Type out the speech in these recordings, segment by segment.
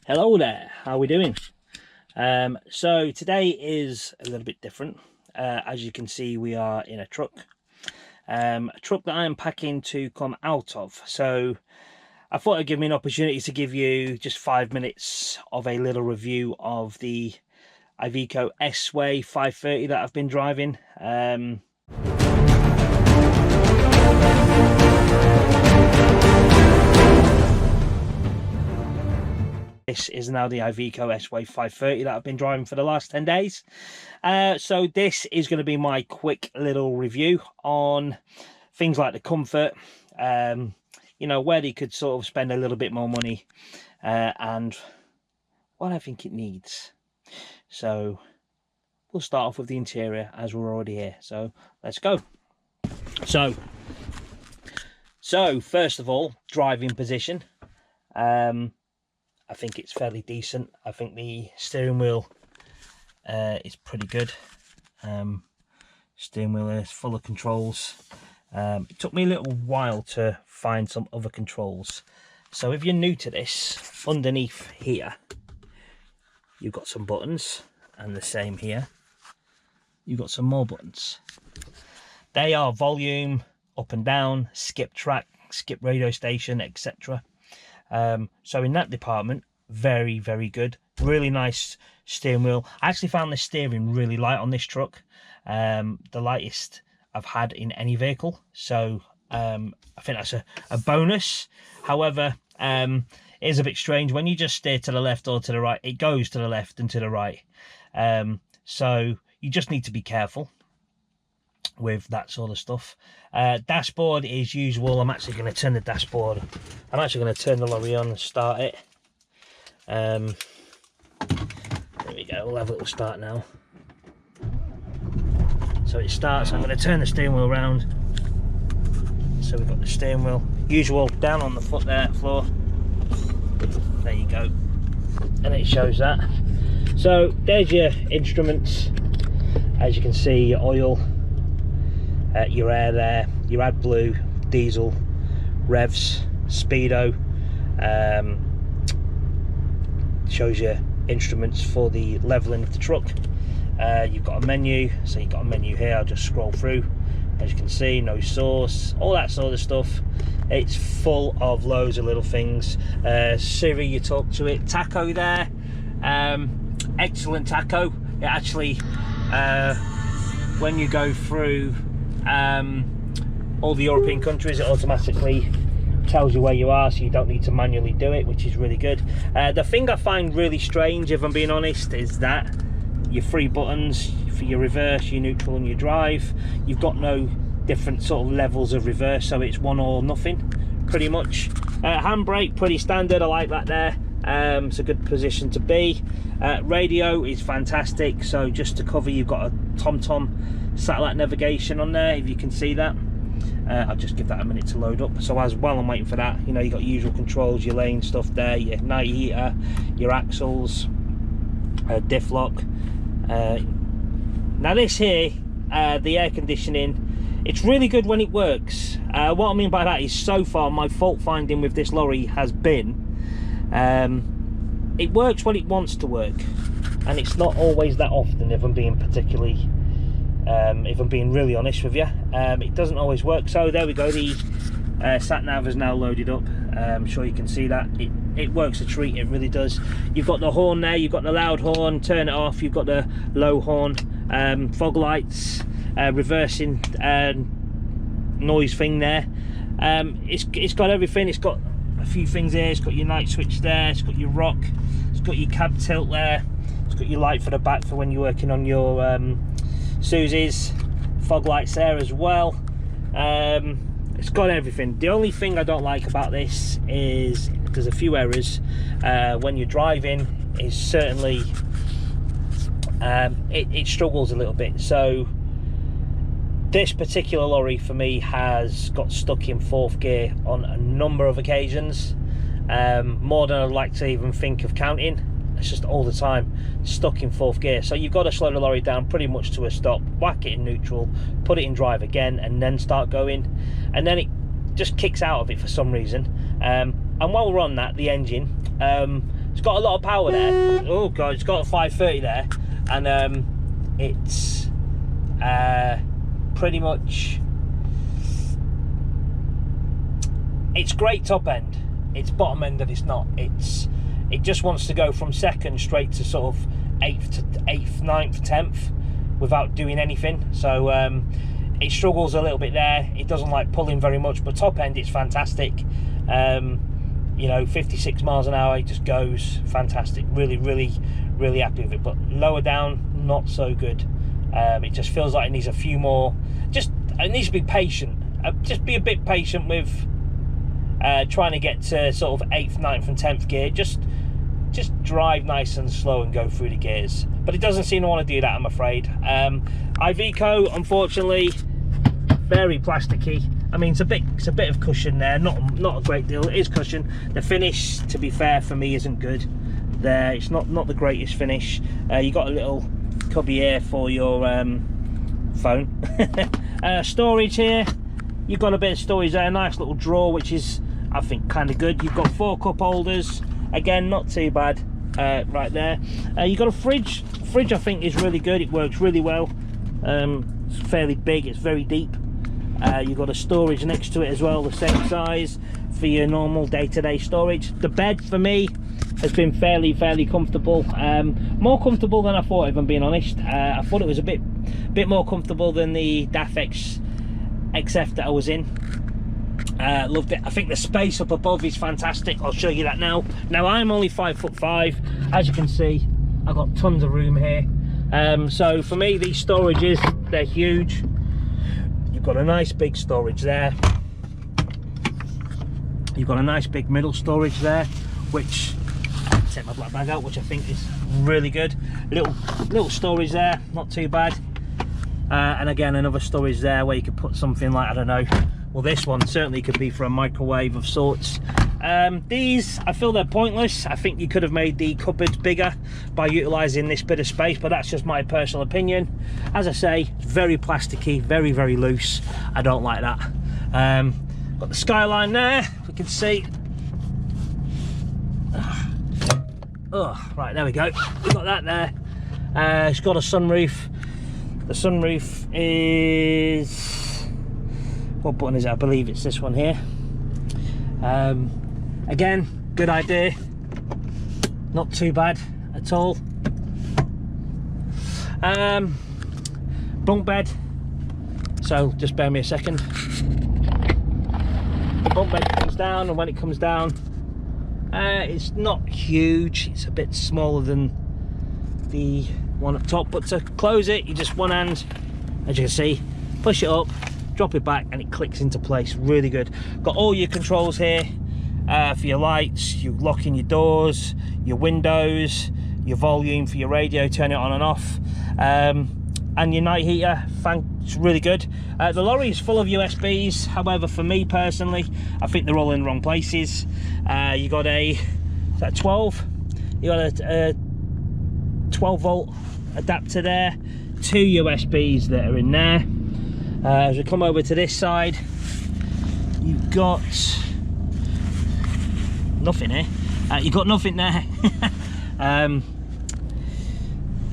Hello there, how are we doing? So today is a little bit different. As you can see, we are in a truck that I am packing to come out of. So I thought it'd give me an opportunity to give you just 5 minutes of a little review of the Iveco Sway 530 that I've been driving. This is now the Iveco Sway 530 that I've been driving for the last 10 days. So this is going to be my quick little review on things like the comfort, you know, where they could sort of spend a little bit more money, and what I think it needs. So we'll start off with the interior as we're already here. So let's go. So first of all, driving position. I think it's fairly decent. I think the steering wheel is pretty good. Steering wheel is full of controls. It took me a little while to find some other controls. So if you're new to this, underneath here, you've got some buttons, and the same here. You've got some more buttons. They are volume, up and down, skip track, skip radio station, etc. So in that department, very, very good. Really nice steering wheel. I actually found the steering really light on this truck. The lightest I've had in any vehicle. So I think that's a bonus. However, it is a bit strange. When you just steer to the left or to the right, it goes to the left and to the right. So you just need to be careful with that sort of stuff. Dashboard is usual. I'm actually going to turn the dashboard. I'm actually going to turn the lorry on and start it. There we go. We'll have a little start now. So it starts. I'm going to turn the steering wheel around. So we've got the steering wheel usual down on the foot there, floor. There you go. And it shows that. So there's your instruments. As you can see, your oil, your air there, your AdBlue, diesel, revs, speedo, shows you instruments for the leveling of the truck. You've got a menu, so you've got a menu here. I'll just scroll through. As you can see, no source, all that sort of stuff. It's full of loads of little things. Siri, you talk to it. Tacho there, excellent tacho. It actually, when you go through all the European countries, it automatically tells you where you are, so you don't need to manually do it, which is really good. The thing I find really strange, if I'm being honest, is that your three buttons for your reverse, your neutral and your drive, you've got no different sort of levels of reverse, so it's one or nothing pretty much. Handbrake, pretty standard. I like that there. It's a good position to be. Radio is fantastic. So just to cover, you've got a TomTom satellite navigation on there, if you can see that. I'll just give that a minute to load up. So as well, I'm waiting for that, you know, you got usual controls, your lane stuff there, your night heater, your axles, diff lock. Now this here, the air conditioning, it's really good when it works. What I mean by that is, so far my fault finding with this lorry has been, it works when it wants to work, and it's not always that often, if I'm being particularly if I'm being really honest with you. It doesn't always work. So there we go, the sat nav is now loaded up. I'm sure you can see that it works a treat, it really does. You've got the horn there, you've got the loud horn, turn it off, you've got the low horn, fog lights, reversing noise thing there. It's got everything. It's got a few things here. It's got your night switch there, it's got your rock, it's got your cab tilt there, it's got your light for the back for when you're working on your Susie's, fog lights there as well. It's got everything. The only thing I don't like about this is there's a few errors when you're driving. Is certainly it struggles a little bit. So this particular lorry for me has got stuck in 4th gear on a number of occasions, more than I'd like to even think of counting. It's just all the time stuck in 4th gear. So you've got to slow the lorry down pretty much to a stop, whack it in neutral, put it in drive again, and then start going. And then it just kicks out of it for some reason. And while we're on that, the engine, It's got a lot of power there. Oh god, it's got a 530 there, and it's pretty much, it's great top end. It's bottom end that it's not. It just wants to go from second straight to sort of 8th, 9th, 10th without doing anything. So it struggles a little bit there. It doesn't like pulling very much, but top end it's fantastic. You know, 56 miles an hour, it just goes fantastic. Really, really, really happy with it. But lower down, not so good. It just feels like it needs a few more. It needs to be patient. Just be a bit patient with trying to get to sort of 8th, 9th and 10th gear. Just drive nice and slow and go through the gears. But it doesn't seem to want to do that, I'm afraid. Iveco, unfortunately, very plasticky. I mean, it's a bit of cushion there, not a great deal. It is cushion. The finish, to be fair, for me isn't good. There, it's not the greatest finish. You got a little cubby here for your phone. Storage here, you've got a bit of storage there. Nice little drawer, which is, I think, kind of good. You've got 4 cup holders. Again, not too bad. Right there. You've got a fridge. Fridge, I think, is really good. It works really well. It's fairly big. It's very deep. You've got a storage next to it as well, the same size for your normal day-to-day storage. The bed for me has been fairly comfortable, more comfortable than I thought, if I'm being honest. I thought it was a bit more comfortable than the DAF XF that I was in. Loved it. I think the space up above is fantastic. I'll show you that now. Now, I'm only 5'5". As you can see, I've got tons of room here. So for me, these storages, they're huge. You've got a nice big storage there. You've got a nice big middle storage there, which I'll take my black bag out, which I think is really good. Little storage there, not too bad. And again, another storage there where you could put something like, I don't know, well, this one certainly could be for a microwave of sorts. These, I feel they're pointless. I think you could have made the cupboards bigger by utilising this bit of space, but that's just my personal opinion. As I say, very plasticky, very loose. I don't like that. Got the skyline there, we can see. Oh, right, there we go. We've got that there. It's got a sunroof. The sunroof is, what button is it? I believe it's this one here. Again, good idea, not too bad at all. Bunk bed, so just bear me a second. The bunk bed comes down, and when it comes down, it's not huge. It's a bit smaller than the one up top, but to close it, you just one hand, as you can see, push it up, drop it back, and it clicks into place. Really good. Got all your controls here for your lights, your locking your doors, your windows, your volume for your radio, turn it on and off, and your night heater. It's really good. The lorry is full of USBs. However, for me personally, I think they're all in the wrong places. You got is that 12? You got a 12 volt adapter there, 2 USBs that are in there. As we come over to this side, you've got nothing here. You've got nothing there.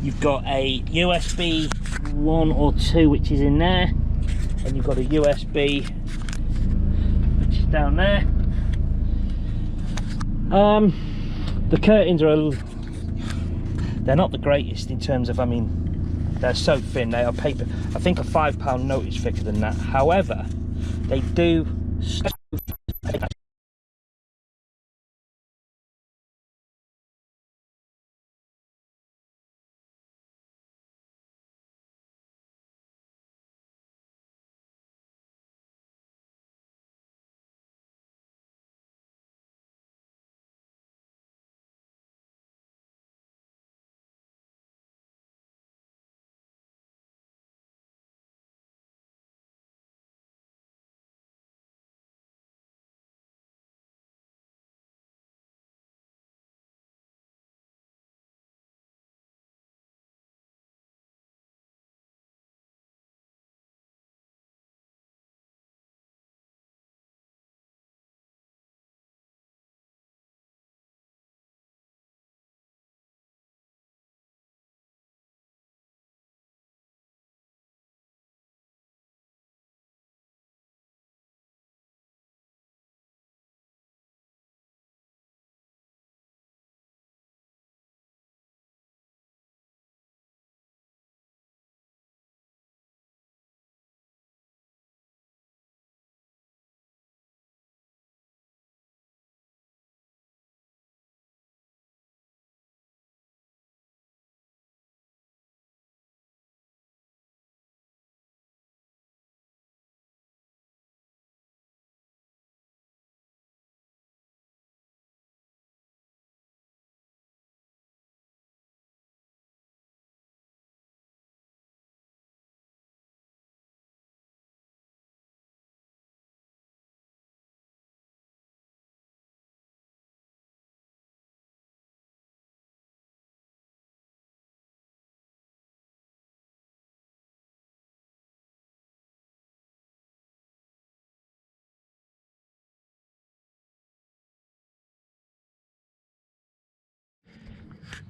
You've got a USB 1 or 2 which is in there, and you've got a USB which is down there. The curtains are they're not the greatest in terms of, I mean, they're so thin. They are paper. I think a £5 note is thicker than that. However, they do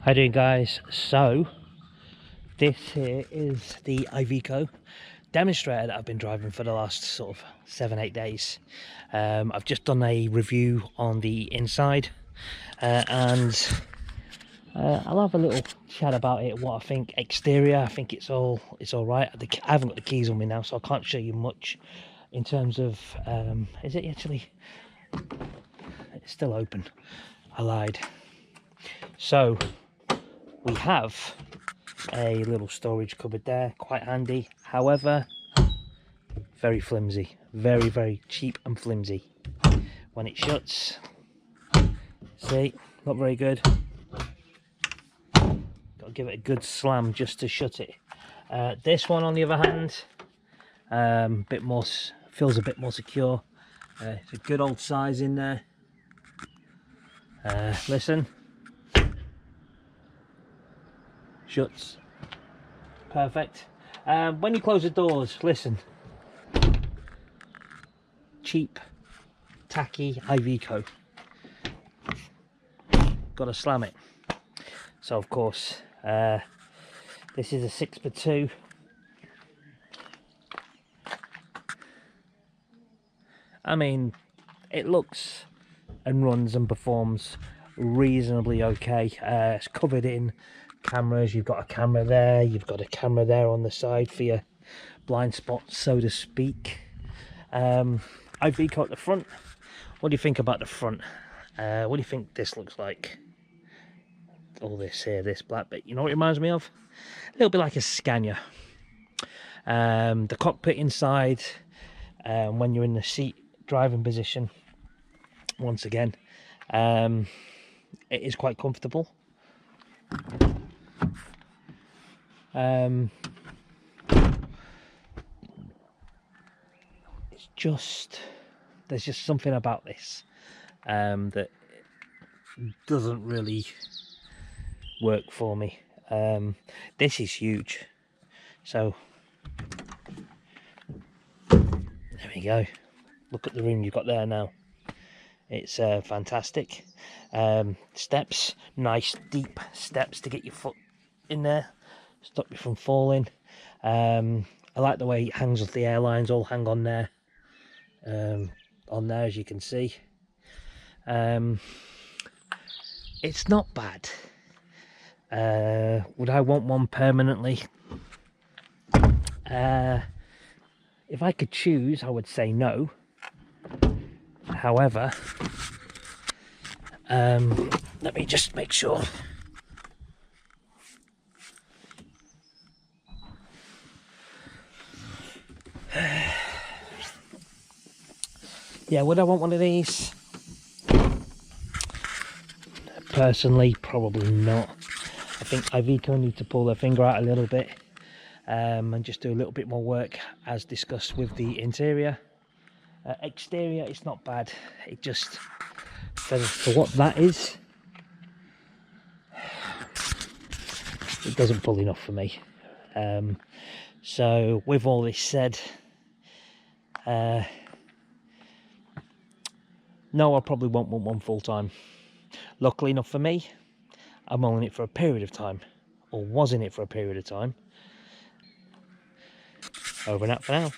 How you doing, guys? So this here is the Iveco demonstrator that I've been driving for the last sort of 7-8 days. I've just done a review on the inside, and I'll have a little chat about it, what I think. Exterior, I think it's all right. I haven't got the keys on me now, so I can't show you much in terms of is it actually, it's still open, I lied. So we have a little storage cupboard there, quite handy. However, very flimsy, very cheap and flimsy. When it shuts, see, not very good. Got to give it a good slam just to shut it. This one, on the other hand, bit more, feels a bit more secure. It's a good old size in there. Listen, shuts perfect. When you close the doors, listen, cheap, tacky Iveco, gotta slam it. So of course, this is a 6x2. I mean, it looks and runs and performs reasonably okay. It's covered in cameras. You've got a camera there, you've got a camera there on the side for your blind spot, so to speak. Iveco at the front. What do you think about the front? What do you think this looks like? All this here, this black bit, you know what it reminds me of? A little bit like a Scania. The cockpit inside, when you're in the seat driving position, once again, it is quite comfortable. It's just, there's just something about this that doesn't really work for me. This is huge, so there we go. Look at the room you've got there now. It's fantastic. Steps, nice deep steps to get your foot in there, stop you from falling. I like the way it hangs off. The airlines all hang on there, as you can see. It's not bad. Would I want one permanently? If I could choose, I would say no. However, let me just make sure. Yeah, would I want one of these? Personally, probably not. I think Iveco need to pull their finger out a little bit, and just do a little bit more work, as discussed with the interior. Exterior, it's not bad. It just, for what that is, it doesn't pull enough for me. So with all this said, no, I probably won't want one full time. Luckily enough for me, I'm only in it for a period of time, or was in it for a period of time. Over and out for now.